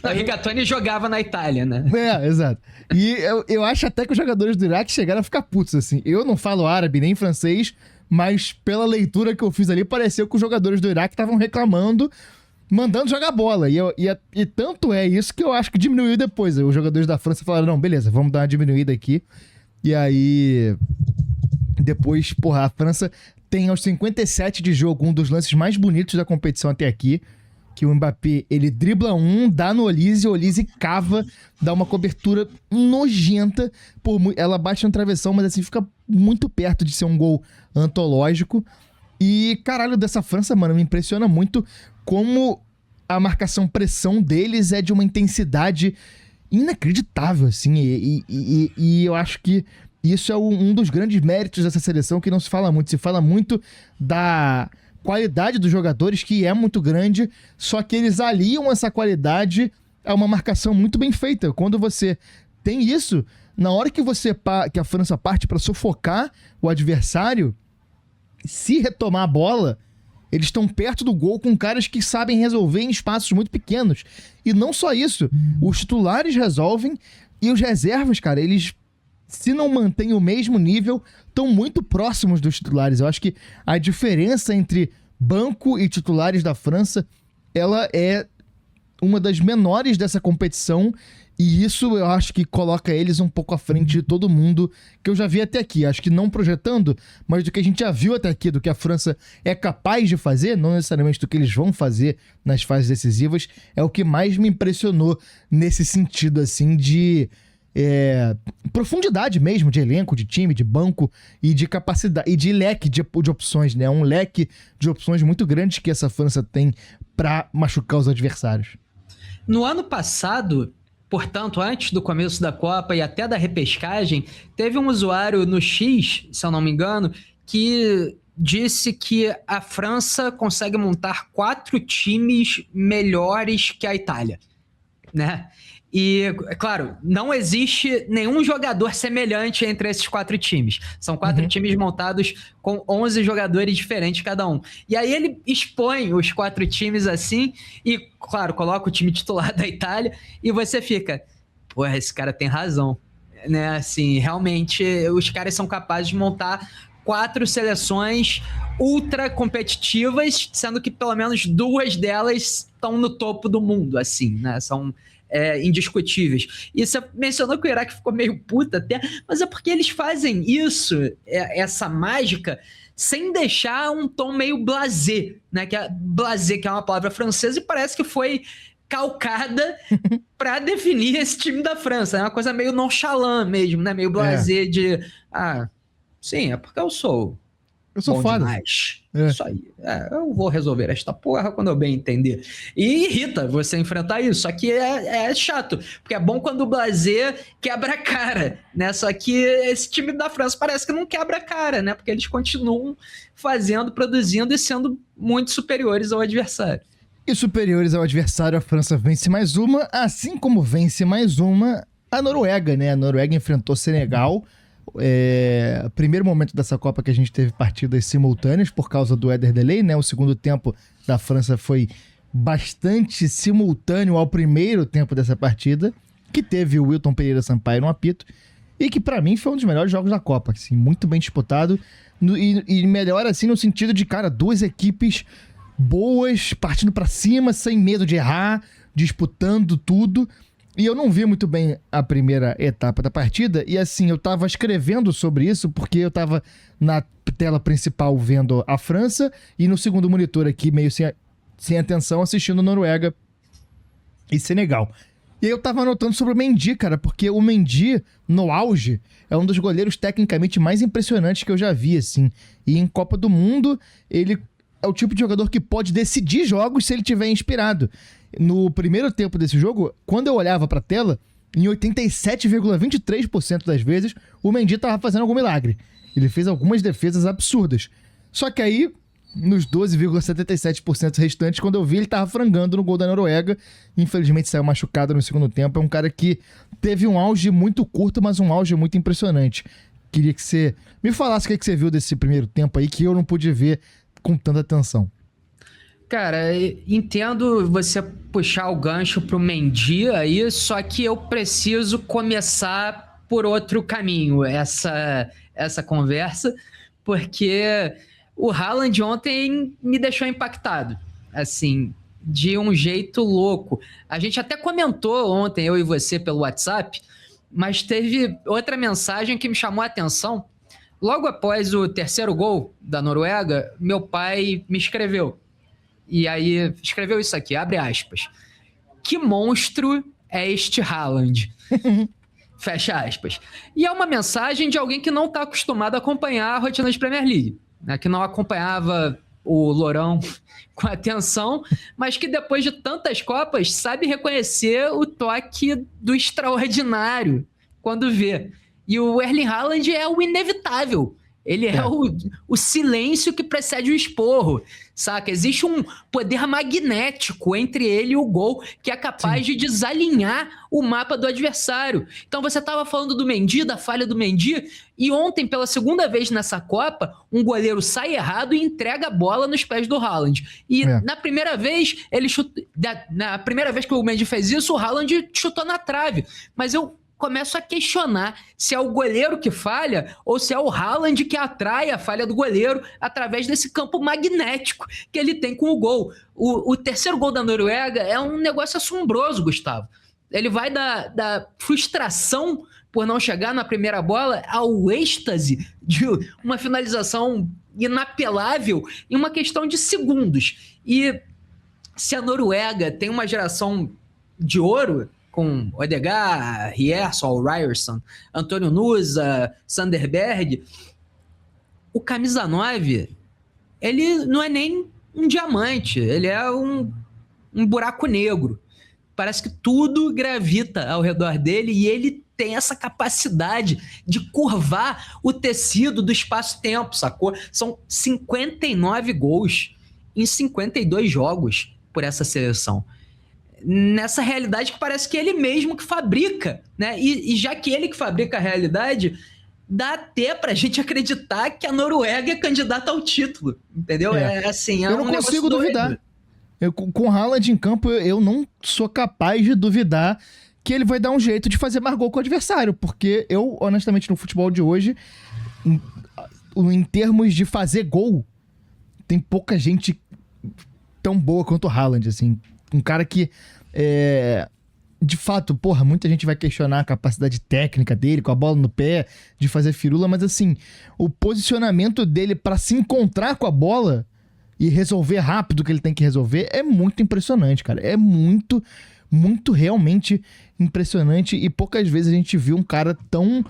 Não, Rigatoni jogava na Itália, né? Exato. E eu acho até que os jogadores do Iraque chegaram a ficar putos, assim. Eu não falo árabe nem francês, mas pela leitura que eu fiz ali, pareceu que os jogadores do Iraque estavam reclamando, mandando jogar bola. E tanto é isso que eu acho que diminuiu depois. Os jogadores da França falaram, não, beleza, vamos dar uma diminuída aqui. E aí, depois, a França tem aos 57 de jogo um dos lances mais bonitos da competição até aqui, que o Mbappé, ele dribla dá no Olise, o Olise cava, dá uma cobertura nojenta, ela bate no travessão, mas assim, fica muito perto de ser um gol antológico. E, caralho, dessa França, mano, me impressiona muito como a marcação-pressão deles é de uma intensidade inacreditável, assim, e eu acho que isso é um dos grandes méritos dessa seleção, que não se fala muito. Se fala muito da qualidade dos jogadores, que é muito grande, só que eles aliam essa qualidade a uma marcação muito bem feita. Quando você tem isso, na hora que a França parte para sufocar o adversário, se retomar a bola, eles estão perto do gol com caras que sabem resolver em espaços muito pequenos. E não só isso, os titulares resolvem e os reservas, cara, eles, se não mantêm o mesmo nível, estão muito próximos dos titulares. Eu acho que a diferença entre banco e titulares da França, ela é uma das menores dessa competição, e isso eu acho que coloca eles um pouco à frente de todo mundo que eu já vi até aqui. Acho que não projetando, mas do que a gente já viu até aqui, do que a França é capaz de fazer, não necessariamente do que eles vão fazer nas fases decisivas, é o que mais me impressionou nesse sentido, assim, de profundidade mesmo, de elenco, de time, de banco e de capacidade, e de leque de opções, né? Um leque de opções muito grande que essa França tem pra machucar os adversários. No ano passado, portanto, antes do começo da Copa e até da repescagem, teve um usuário no X, se eu não me engano, que disse que a França consegue montar 4 times melhores que a Itália, né? E, é claro, não existe nenhum jogador semelhante entre esses 4 times. São 4 times montados com 11 jogadores diferentes cada um. E aí ele expõe os 4 times assim e, claro, coloca o time titular da Itália e você fica, porra, esse cara tem razão. Né? Assim, realmente, os caras são capazes de montar 4 seleções ultra competitivas, sendo que pelo menos 2 delas estão no topo do mundo, assim, né? São indiscutíveis. E você mencionou que o Iraque ficou meio puta até, mas é porque eles fazem isso, essa mágica, sem deixar um tom meio blasé, né? Blasé, que é uma palavra francesa, e parece que foi calcada para definir esse time da França. É uma coisa meio nonchalant mesmo, né? Meio blasé de... sim, é porque eu sou bom foda demais. Isso aí. Eu vou resolver esta porra quando eu bem entender. E irrita você enfrentar isso. Só que é chato. Porque é bom quando o blasé quebra a cara, né? Só que esse time da França parece que não quebra a cara, né? Porque eles continuam fazendo, produzindo e sendo muito superiores ao adversário. E superiores ao adversário, a França vence mais uma, assim como vence mais uma a Noruega, né? A Noruega enfrentou Senegal. Primeiro momento dessa Copa que a gente teve partidas simultâneas por causa do weather delay, né? O segundo tempo da França foi bastante simultâneo ao primeiro tempo dessa partida, que teve o Wilton Pereira Sampaio no apito, e que pra mim foi um dos melhores jogos da Copa, assim, muito bem disputado, e melhor assim no sentido de, cara, 2 equipes boas, partindo pra cima, sem medo de errar, disputando tudo. E eu não vi muito bem a primeira etapa da partida, e assim, eu tava escrevendo sobre isso, porque eu tava na tela principal vendo a França, e no segundo monitor aqui, meio sem atenção, assistindo Noruega e Senegal. E aí eu tava anotando sobre o Mendy, cara, porque o Mendy, no auge, é um dos goleiros tecnicamente mais impressionantes que eu já vi, assim. E em Copa do Mundo, ele é o tipo de jogador que pode decidir jogos se ele tiver inspirado. No primeiro tempo desse jogo, quando eu olhava pra tela, em 87,23% das vezes, o Mendy tava fazendo algum milagre. Ele fez algumas defesas absurdas. Só que aí, nos 12,77% restantes, quando eu vi, ele tava frangando no gol da Noruega. Infelizmente saiu machucado no segundo tempo. É um cara que teve um auge muito curto, mas um auge muito impressionante. Queria que você me falasse o que você viu desse primeiro tempo aí, que eu não pude ver com tanta atenção. Cara, entendo você puxar o gancho pro Mendy aí, só que eu preciso começar por outro caminho essa conversa, porque o Haaland ontem me deixou impactado, assim, de um jeito louco. A gente até comentou ontem, eu e você, pelo WhatsApp, mas teve outra mensagem que me chamou a atenção. Logo após o terceiro gol da Noruega, meu pai me escreveu. E aí, escreveu isso aqui, abre aspas. Que monstro é este Haaland? Fecha aspas. E é uma mensagem de alguém que não está acostumado a acompanhar a rotina de Premier League, né? Que não acompanhava o Lourão com atenção, mas que depois de tantas Copas sabe reconhecer o toque do extraordinário quando vê. E o Erling Haaland é o inevitável. Ele é o silêncio que precede o esporro, saca? Existe um poder magnético entre ele e o gol que é capaz de desalinhar o mapa do adversário. Então você estava falando do Mendy, da falha do Mendy, e ontem, pela segunda vez nessa Copa, um goleiro sai errado e entrega a bola nos pés do Haaland. E na primeira vez, na primeira vez que o Mendy fez isso, o Haaland chutou na trave. Mas eu começo a questionar se é o goleiro que falha ou se é o Haaland que atrai a falha do goleiro através desse campo magnético que ele tem com o gol. O terceiro gol da Noruega é um negócio assombroso, Gustavo. Ele vai da frustração por não chegar na primeira bola ao êxtase de uma finalização inapelável em uma questão de segundos. E se a Noruega tem uma geração de ouro, com Odegaard, Rierson, Ryerson, Antônio Nusa, Sander Berg, o camisa 9, ele não é nem um diamante, ele é um buraco negro. Parece que tudo gravita ao redor dele e ele tem essa capacidade de curvar o tecido do espaço-tempo, sacou? São 59 gols em 52 jogos por essa seleção. nessa realidade que parece que ele mesmo que fabrica, né? E já que ele que fabrica a realidade, dá até pra gente acreditar que a Noruega é candidata ao título, entendeu? Assim, eu não consigo duvidar. Com o Haaland em campo, eu não sou capaz de duvidar que ele vai dar um jeito de fazer mais gol com o adversário, porque eu, honestamente, no futebol de hoje, em termos de fazer gol, tem pouca gente tão boa quanto o Haaland, assim. Um cara que, de fato, porra, muita gente vai questionar a capacidade técnica dele, com a bola no pé, de fazer firula, mas assim, o posicionamento dele pra se encontrar com a bola e resolver rápido o que ele tem que resolver é muito impressionante, cara. É muito, muito realmente impressionante, e poucas vezes a gente viu um cara tão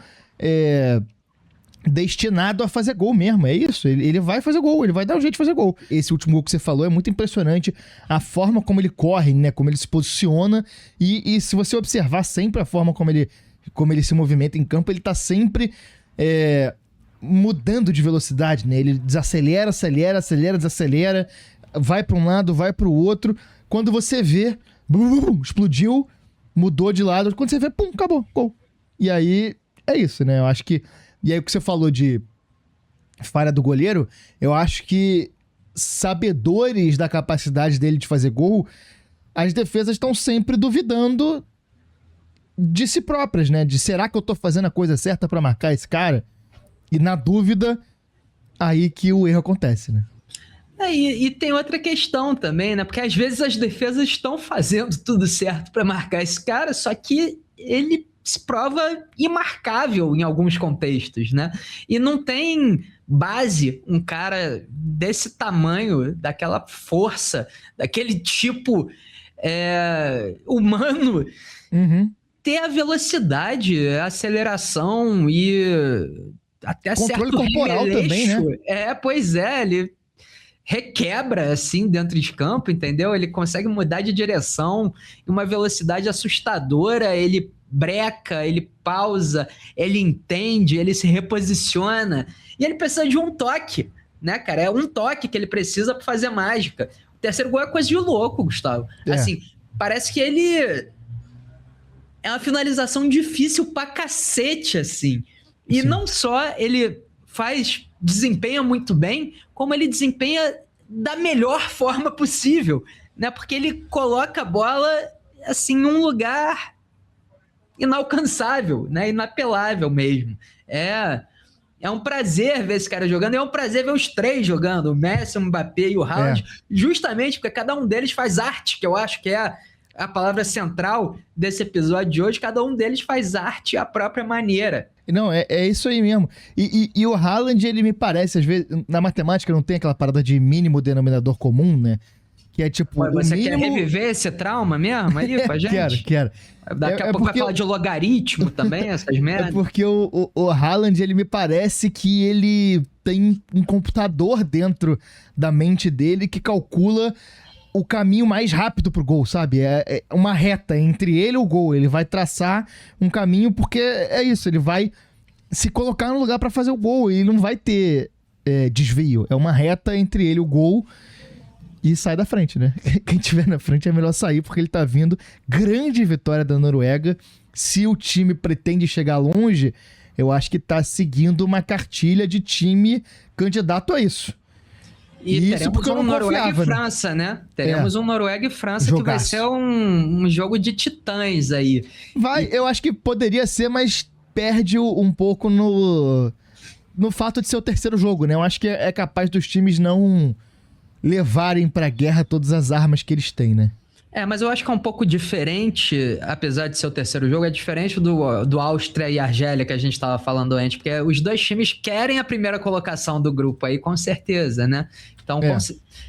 destinado a fazer gol mesmo. É isso, ele vai fazer gol, ele vai dar um jeito de fazer gol. Esse último gol que você falou é muito impressionante, a forma como ele corre, né, como ele se posiciona, e se você observar sempre a forma como ele se movimenta em campo, ele tá sempre mudando de velocidade, né? Ele desacelera, acelera, desacelera, vai para um lado, vai para o outro. Quando você vê, explodiu, mudou de lado. Quando você vê, pum, acabou, gol. E aí, é isso, né? Eu acho que... E aí o que você falou de falha do goleiro, eu acho que, sabedores da capacidade dele de fazer gol, as defesas estão sempre duvidando de si próprias, né? De será que eu tô fazendo a coisa certa para marcar esse cara? E na dúvida, aí que o erro acontece, né? E tem outra questão também, né? Porque às vezes as defesas estão fazendo tudo certo para marcar esse cara, só que ele se prova imarcável em alguns contextos, né? E não tem base um cara desse tamanho, daquela força, daquele tipo humano, ter a velocidade, a aceleração e até controle certo corporal também, né? Pois é, ele requebra, assim, dentro de campo, entendeu? Ele consegue mudar de direção em uma velocidade assustadora, ele breca, ele pausa, ele entende, ele se reposiciona, e ele precisa de um toque, né, cara? É um toque que ele precisa para fazer mágica. O terceiro gol é coisa de louco, Gustavo. Assim, parece que ele... É uma finalização difícil pra cacete, assim. E Sim. não só ele desempenha muito bem, como ele desempenha da melhor forma possível, né? Porque ele coloca a bola, assim, num lugar inalcançável, né? Inapelável mesmo. É um prazer ver esse cara jogando, e é um prazer ver os três jogando, o Messi, o Mbappé e o Haaland, justamente porque cada um deles faz arte, que eu acho que é a palavra central desse episódio de hoje. Cada um deles faz arte à própria maneira. Não, é isso aí mesmo. E o Haaland, ele me parece, às vezes, na matemática não tem aquela parada de mínimo denominador comum, né? Que é tipo... Você mínimo... quer reviver esse trauma mesmo aí com a gente? Quero. Daqui a pouco vai falar de logaritmo também, essas merdas. É porque o Haaland, ele me parece que ele tem um computador dentro da mente dele que calcula o caminho mais rápido pro gol, sabe? É uma reta entre ele e o gol. Ele vai traçar um caminho porque é isso, ele vai se colocar no lugar pra fazer o gol e não vai ter desvio. É uma reta entre ele e o gol e sai da frente, né? Quem tiver na frente é melhor sair porque ele tá vindo. Grande vitória da Noruega. Se o time pretende chegar longe, eu acho que tá seguindo uma cartilha de time candidato a isso. E teremos um Noruega e França, né? Teremos um Noruega e França que vai ser um jogo de titãs aí. Eu acho que poderia ser, mas perde um pouco no fato de ser o terceiro jogo, né? Eu acho que é capaz dos times não levarem pra guerra todas as armas que eles têm, né? Mas eu acho que é um pouco diferente, apesar de ser o terceiro jogo, é diferente do Áustria e Argélia que a gente estava falando antes, porque os dois times querem a primeira colocação do grupo aí, com certeza, né? Então,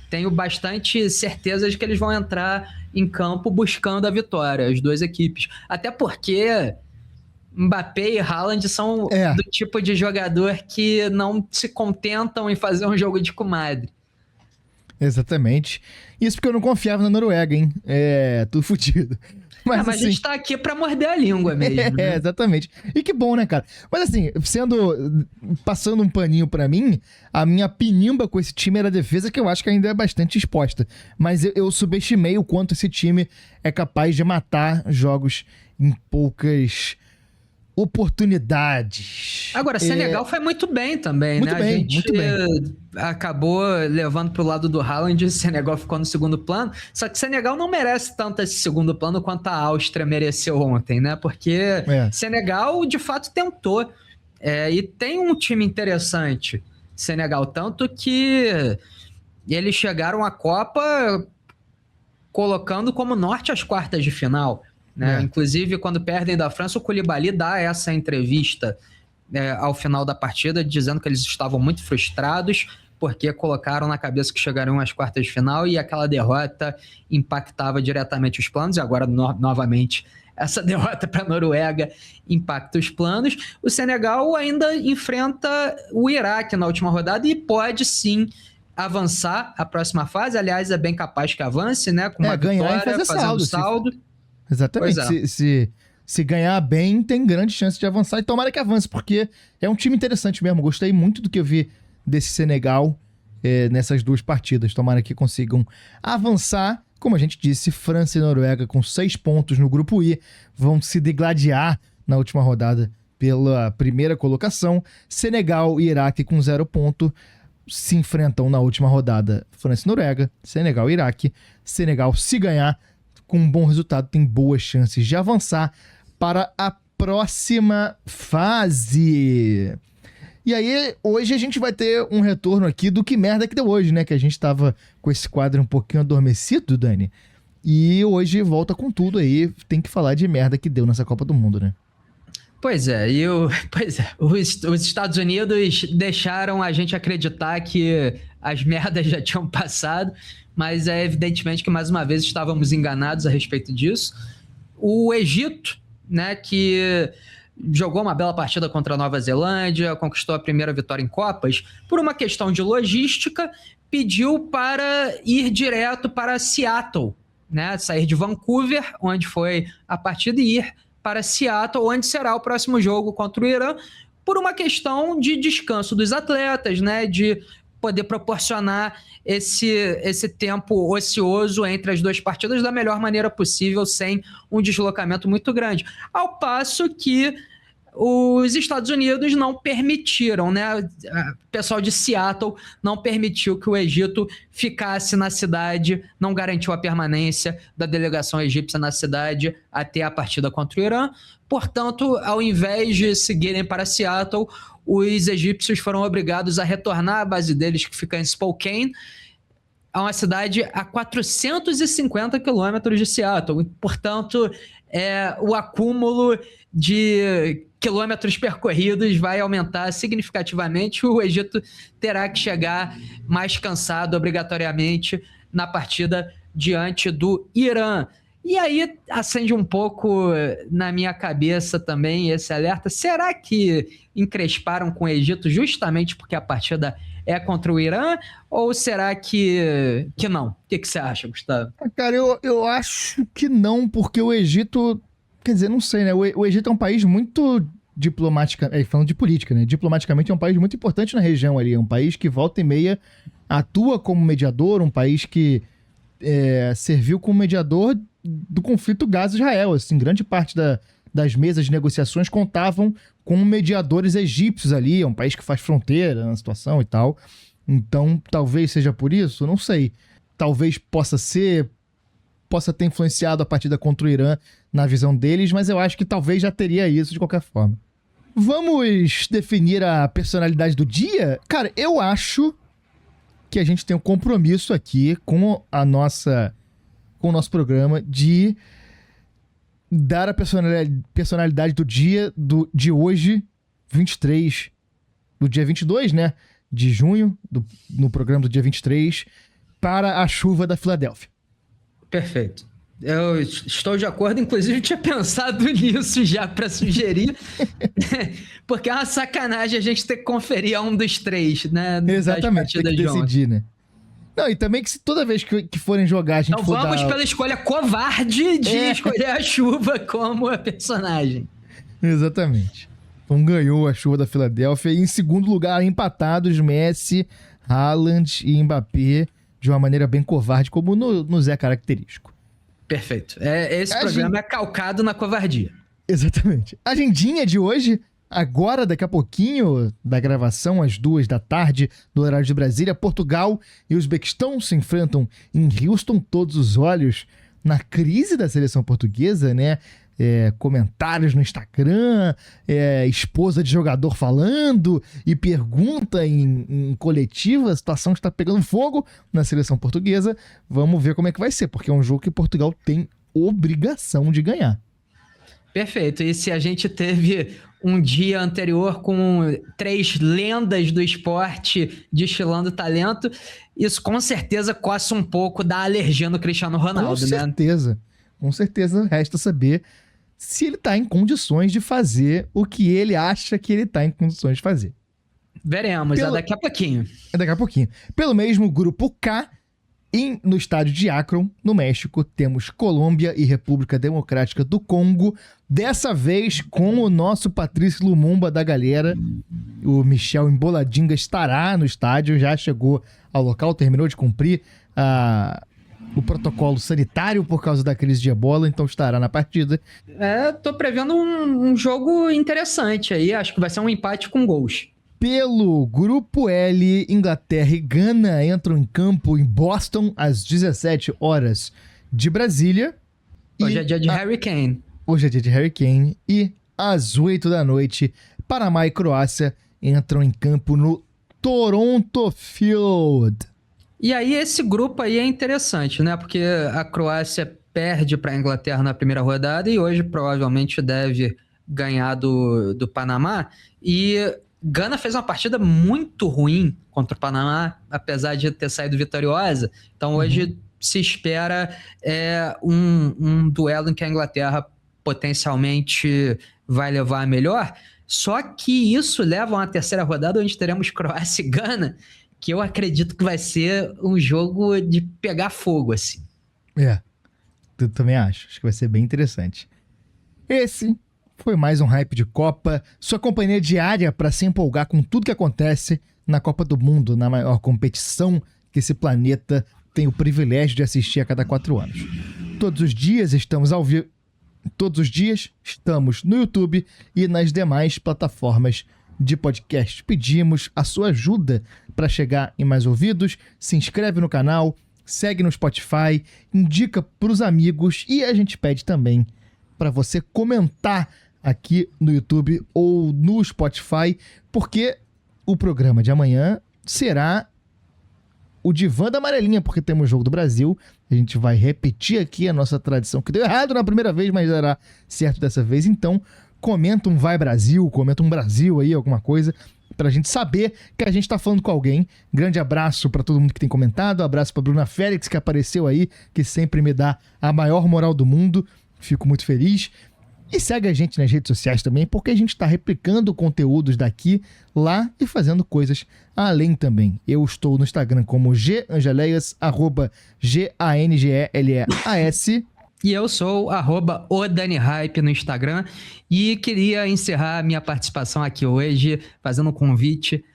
tenho bastante certeza de que eles vão entrar em campo buscando a vitória, as duas equipes. Até porque Mbappé e Haaland são do tipo de jogador que não se contentam em fazer um jogo de comadre. Exatamente. Isso porque eu não confiava na Noruega, hein? Tudo fudido. Mas a assim, gente tá aqui pra morder a língua mesmo, né? exatamente. E que bom, né, cara? Mas assim, passando um paninho pra mim, a minha pinimba com esse time era a defesa, que eu acho que ainda é bastante exposta. Mas eu subestimei o quanto esse time é capaz de matar jogos em poucas oportunidades. Agora, Senegal foi muito bem também, Muito né? bem, A gente muito bem. acabou levando pro lado do Haaland e o Senegal ficou no segundo plano. Só que Senegal não merece tanto esse segundo plano quanto a Áustria mereceu ontem, né? Porque Senegal, de fato, tentou. E tem um time interessante, Senegal, tanto que eles chegaram à Copa colocando como norte as quartas de final. Né? Inclusive, quando perdem da França, o Koulibaly dá essa entrevista ao final da partida, dizendo que eles estavam muito frustrados porque colocaram na cabeça que chegariam às quartas de final e aquela derrota impactava diretamente os planos. E agora, novamente, essa derrota para a Noruega impacta os planos. O Senegal ainda enfrenta o Iraque na última rodada e pode sim avançar a próxima fase. Aliás, é bem capaz que avance, né? Com uma ganhar vitória, e fazer fazendo saldo. Exatamente. Se ganhar bem, tem grande chance de avançar. E tomara que avance, porque é um time interessante mesmo. Gostei muito do que eu vi desse Senegal nessas duas partidas. Tomara que consigam avançar. Como a gente disse, França e Noruega com 6 pontos no grupo I vão se degladiar na última rodada pela primeira colocação. Senegal e Iraque com 0 ponto se enfrentam na última rodada. França e Noruega, Senegal e Iraque. Senegal, se ganhar, com um bom resultado, tem boas chances de avançar para a próxima fase. E aí, hoje a gente vai ter um retorno aqui do que merda que deu hoje, né? Que a gente tava com esse quadro um pouquinho adormecido, Dani. E hoje volta com tudo aí. Tem que falar de merda que deu nessa Copa do Mundo, né? Pois é, os Estados Unidos deixaram a gente acreditar que as merdas já tinham passado, mas é evidentemente que mais uma vez estávamos enganados a respeito disso. O Egito, né, que jogou uma bela partida contra a Nova Zelândia, conquistou a primeira vitória em Copas, por uma questão de logística, pediu para ir direto para Seattle, né, sair de Vancouver, onde foi a partida, e ir para Seattle, onde será o próximo jogo contra o Irã, por uma questão de descanso dos atletas, né, de poder proporcionar esse tempo ocioso entre as duas partidas da melhor maneira possível, sem um deslocamento muito grande. Ao passo que os Estados Unidos não permitiram, né? O pessoal de Seattle não permitiu que o Egito ficasse na cidade, não garantiu a permanência da delegação egípcia na cidade até a partida contra o Irã. Portanto, ao invés de seguirem para Seattle, os egípcios foram obrigados a retornar à base deles, que fica em Spokane, a uma cidade a 450 quilômetros de Seattle. Portanto, o acúmulo de quilômetros percorridos vai aumentar significativamente. O Egito terá que chegar mais cansado, obrigatoriamente, na partida diante do Irã. E aí acende um pouco na minha cabeça também esse alerta. Será que encresparam com o Egito justamente porque a partida é contra o Irã? Ou será que não? O que você acha, Gustavo? Cara, eu acho que não, porque o Egito... Quer dizer, não sei, né? O Egito é um país muito falando de política, né? Diplomaticamente é um país muito importante na região ali. É um país que volta e meia atua como mediador, um país que serviu como mediador do conflito Gaza-Israel. Assim, grande parte das mesas de negociações contavam com mediadores egípcios ali. É um país que faz fronteira na situação e tal. Então, talvez seja por isso, não sei. Talvez possa ter influenciado a partida contra o Irã na visão deles, mas eu acho que talvez já teria isso de qualquer forma. Vamos definir a personalidade do dia? Cara, eu acho que a gente tem um compromisso aqui com o nosso programa de dar a personalidade do dia de hoje, 23, do dia 22, né? De junho, no programa do dia 23, para a chuva da Filadélfia. Perfeito. Eu estou de acordo, inclusive tinha pensado nisso já para sugerir, porque é uma sacanagem a gente ter que conferir a um dos três, né? Exatamente, tem que decidir, né? Não, e também que se toda vez que forem jogar a gente Então for vamos dar... pela escolha covarde de escolher a chuva como a personagem. Exatamente. Então ganhou a chuva da Filadélfia. E em segundo lugar, empatados Messi, Haaland e Mbappé, de uma maneira bem covarde, como no Zé característico. Perfeito. Esse programa é calcado na covardia. Exatamente. A agendinha de hoje, agora, daqui a pouquinho da gravação, às 14h, no horário de Brasília, Portugal e Uzbequistão se enfrentam em Houston, todos os olhos na crise da seleção portuguesa, né? Comentários no Instagram, esposa de jogador falando e pergunta em coletiva, a situação está pegando fogo na seleção portuguesa. Vamos ver como é que vai ser, porque é um jogo que Portugal tem obrigação de ganhar. Perfeito. E se a gente teve um dia anterior com 3 lendas do esporte destilando talento, isso com certeza coça um pouco da alergia no Cristiano Ronaldo, Com certeza. Com certeza, resta saber se ele tá em condições de fazer o que ele acha que ele tá em condições de fazer. Veremos, daqui a pouquinho. Daqui a pouquinho. Pelo mesmo grupo K, no estádio de Akron, no México, temos Colômbia e República Democrática do Congo, dessa vez com o nosso Patrício Lumumba da galera. O Michel Emboladinga estará no estádio, já chegou ao local, terminou de cumprir o protocolo sanitário por causa da crise de ebola, então estará na partida. Tô prevendo um jogo interessante aí, acho que vai ser um empate com gols. Pelo grupo L, Inglaterra e Gana entram em campo em Boston às 17h de Brasília. Hoje é dia de Harry Kane. Hoje é dia de Harry Kane. E às 8h, Panamá e Croácia entram em campo no Toronto Field. E aí esse grupo aí é interessante, né? Porque a Croácia perde para a Inglaterra na primeira rodada e hoje provavelmente deve ganhar do Panamá. E Gana fez uma partida muito ruim contra o Panamá, apesar de ter saído vitoriosa. Então hoje se espera um duelo em que a Inglaterra potencialmente vai levar a melhor. Só que isso leva a uma terceira rodada onde teremos Croácia e Gana, que eu acredito que vai ser um jogo de pegar fogo, assim. Eu também acho. Acho que vai ser bem interessante. Esse foi mais um Hype de Copa, sua companhia diária para se empolgar com tudo que acontece na Copa do Mundo, na maior competição que esse planeta tem o privilégio de assistir a cada 4 anos. Todos os dias estamos ao vivo. Todos os dias estamos no YouTube e nas demais plataformas de podcast. Pedimos a sua ajuda para chegar em mais ouvidos. Se inscreve no canal, segue no Spotify, indica para os amigos e a gente pede também para você comentar aqui no YouTube ou no Spotify, porque o programa de amanhã será o Divã da Amarelinha, porque temos o Jogo do Brasil. A gente vai repetir aqui a nossa tradição, que deu errado na primeira vez, mas dará certo dessa vez. Então, comenta um Vai Brasil, comenta um Brasil aí, alguma coisa, pra gente saber que a gente tá falando com alguém. Grande abraço pra todo mundo que tem comentado, abraço pra Bruna Félix, que apareceu aí, que sempre me dá a maior moral do mundo. Fico muito feliz. E segue a gente nas redes sociais também, porque a gente está replicando conteúdos daqui, lá e fazendo coisas além também. Eu estou no Instagram como @gangeleias, @GANGELEAS. E eu sou @ODaniHype no Instagram. E queria encerrar minha participação aqui hoje fazendo um convite.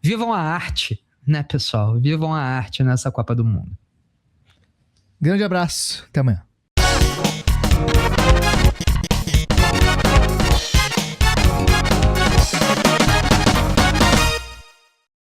Vivam a arte, né, pessoal? Vivam a arte nessa Copa do Mundo. Grande abraço. Até amanhã.